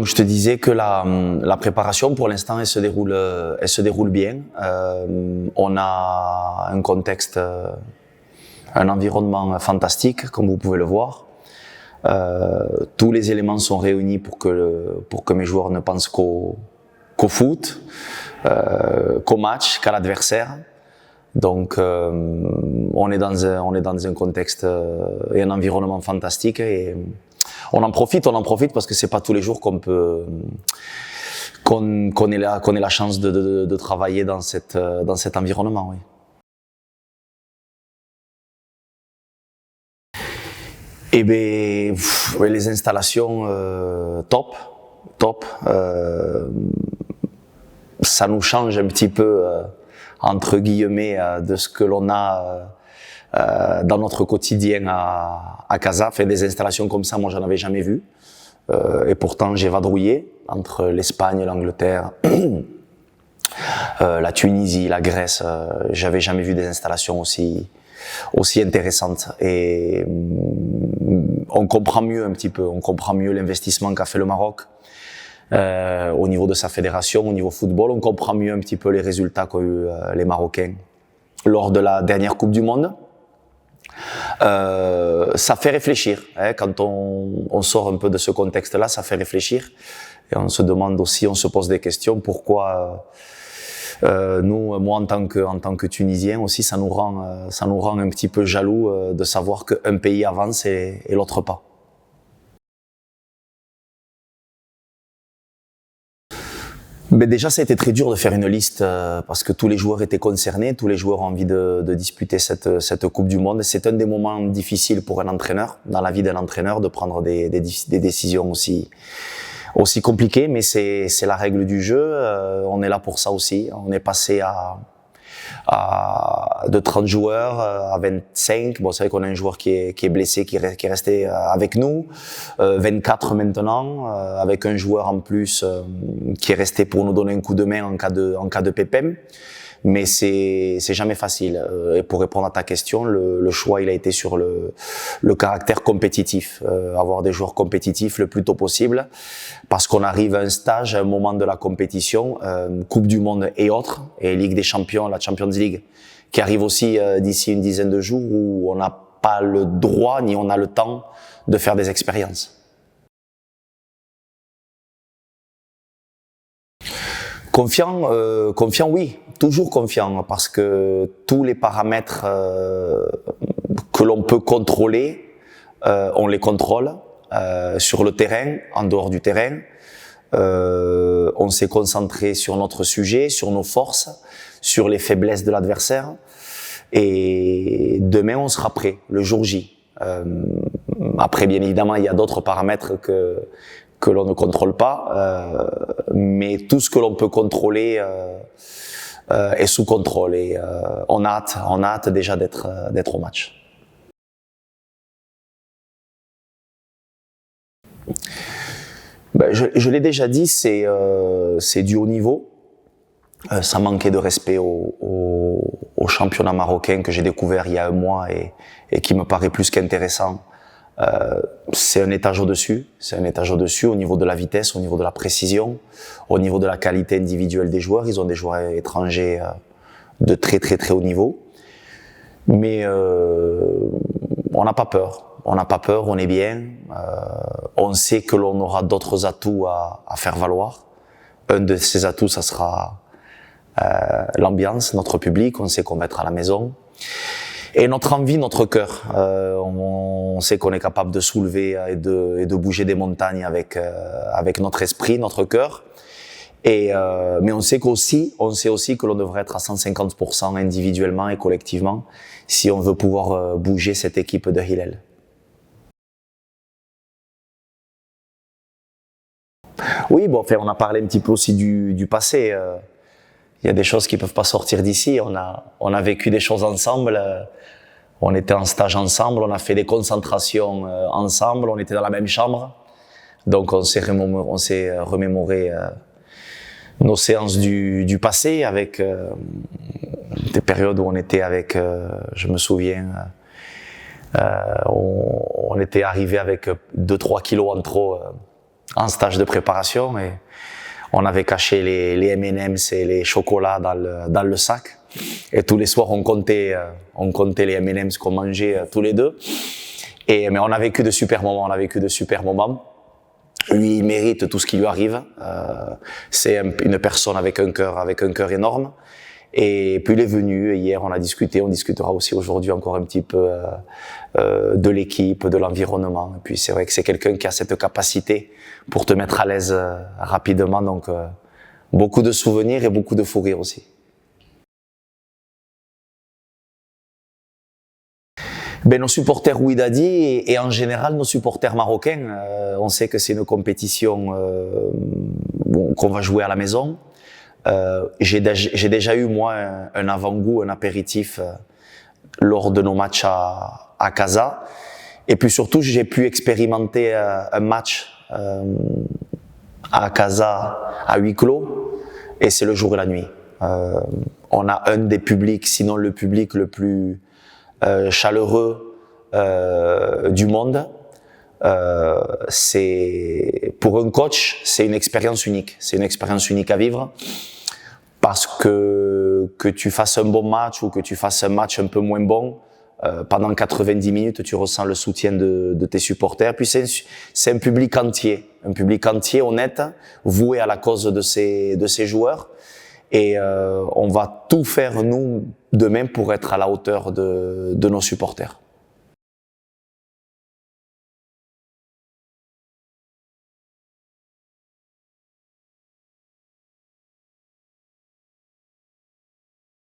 Donc je te disais que la préparation pour l'instant elle se déroule bien. On a un contexte, un environnement fantastique comme vous pouvez le voir. Tous les éléments sont réunis pour que mes joueurs ne pensent qu'au foot, qu'au match, qu'à l'adversaire. Donc on est dans un contexte et un environnement fantastique et on en profite parce que c'est pas tous les jours qu'on ait la chance de travailler dans cet environnement, oui. Eh ben, les installations top. Ça nous change un petit peu entre guillemets de ce que l'on a dans notre quotidien à Casa. Faire des installations comme ça, moi j'en avais jamais vu. Et pourtant j'ai vadrouillé entre l'Espagne, l'Angleterre, la Tunisie, la Grèce. J'avais jamais vu des installations aussi intéressantes. Et on comprend mieux un petit peu, on comprend mieux l'investissement qu'a fait le Maroc. Au niveau de sa fédération, au niveau football, on comprend mieux un petit peu les résultats qu'ont eu les Marocains lors de la dernière Coupe du Monde. Ça fait réfléchir, hein, quand on sort un peu de ce contexte-là, ça fait réfléchir. Et on se demande aussi, on se pose des questions, pourquoi nous, moi en tant que Tunisien aussi, ça nous rend un petit peu jaloux de savoir qu'un pays avance et l'autre pas. Mais déjà, ça a été très dur de faire une liste parce que tous les joueurs étaient concernés, tous les joueurs ont envie de disputer cette Coupe du Monde. C'est un des moments difficiles pour un entraîneur, dans la vie d'un entraîneur, de prendre des décisions aussi compliquées, mais c'est la règle du jeu. On est là pour ça aussi. On est passé de 30 joueurs à 25. Bon, c'est vrai qu'on a un joueur qui est blessé, qui est resté avec nous. 24 maintenant, avec un joueur en plus qui est resté pour nous donner un coup de main en cas de pépin. Mais c'est jamais facile. Et pour répondre à ta question, le choix il a été sur le caractère compétitif, avoir des joueurs compétitifs le plus tôt possible, parce qu'on arrive à un stage, à un moment de la compétition, Coupe du Monde et autres, et Ligue des Champions, la Champions League, qui arrive aussi d'ici une dizaine de jours, où on n'a pas le droit ni on a le temps de faire des expériences. Confiant, oui, toujours confiant, parce que tous les paramètres que l'on peut contrôler, on les contrôle sur le terrain, en dehors du terrain. On s'est concentré sur notre sujet, sur nos forces, sur les faiblesses de l'adversaire. Et demain, on sera prêt, le jour J. Après, bien évidemment, il y a d'autres paramètres que l'on ne contrôle pas, mais tout ce que l'on peut contrôler est sous contrôle et on a hâte déjà d'être au match. Ben, je l'ai déjà dit, c'est du haut niveau, sans manquer de respect au championnat marocain que j'ai découvert il y a un mois et qui me paraît plus qu'intéressant. C'est un étage au-dessus, au niveau de la vitesse, au niveau de la précision, au niveau de la qualité individuelle des joueurs. Ils ont des joueurs étrangers de très très très haut niveau, mais on n'a pas peur, on est bien, on sait que l'on aura d'autres atouts à faire valoir. Un de ces atouts, ça sera l'ambiance, notre public, on sait qu'on va être à la maison. Et notre envie, notre cœur, on sait qu'on est capable de soulever et de bouger des montagnes avec notre esprit, notre cœur. Mais on sait aussi que l'on devrait être à 150% individuellement et collectivement si on veut pouvoir bouger cette équipe de Hillel. Oui, bon, enfin, on a parlé un petit peu aussi du passé. Il y a des choses qui peuvent pas sortir d'ici. On a vécu des choses ensemble. On était en stage ensemble. On a fait des concentrations ensemble. On était dans la même chambre. Donc on s'est remémoré nos séances du passé avec des périodes où on était avec, je me souviens, on était arrivé avec 2-3 kilos en trop en stage de préparation et on avait caché les M&M's et les chocolats dans le sac. Et tous les soirs, on comptait les M&M's qu'on mangeait tous les deux. Mais on a vécu de super moments. Lui, il mérite tout ce qui lui arrive. C'est une personne avec un cœur énorme. Et puis il est venu, hier on a discuté, on discutera aussi aujourd'hui encore un petit peu de l'équipe, de l'environnement. Et puis c'est vrai que c'est quelqu'un qui a cette capacité pour te mettre à l'aise rapidement, donc beaucoup de souvenirs et beaucoup de fou rire aussi. Ben, nos supporters Wydadi et en général nos supporters marocains, on sait que c'est une compétition qu'on va jouer à la maison. J'ai déjà eu moi un avant-goût, un apéritif lors de nos matchs à Casa. Et puis surtout, j'ai pu expérimenter un match à Casa à huis clos, et c'est le jour et la nuit. On a un des publics, sinon le public le plus chaleureux du monde. C'est pour un coach, c'est une expérience unique. C'est une expérience unique à vivre. Parce que tu fasses un bon match ou que tu fasses un match un peu moins bon, pendant 90 minutes, tu ressens le soutien de tes supporters. Puis c'est un public entier honnête, voué à la cause de ces joueurs. Et on va tout faire, nous, demain, pour être à la hauteur de nos supporters.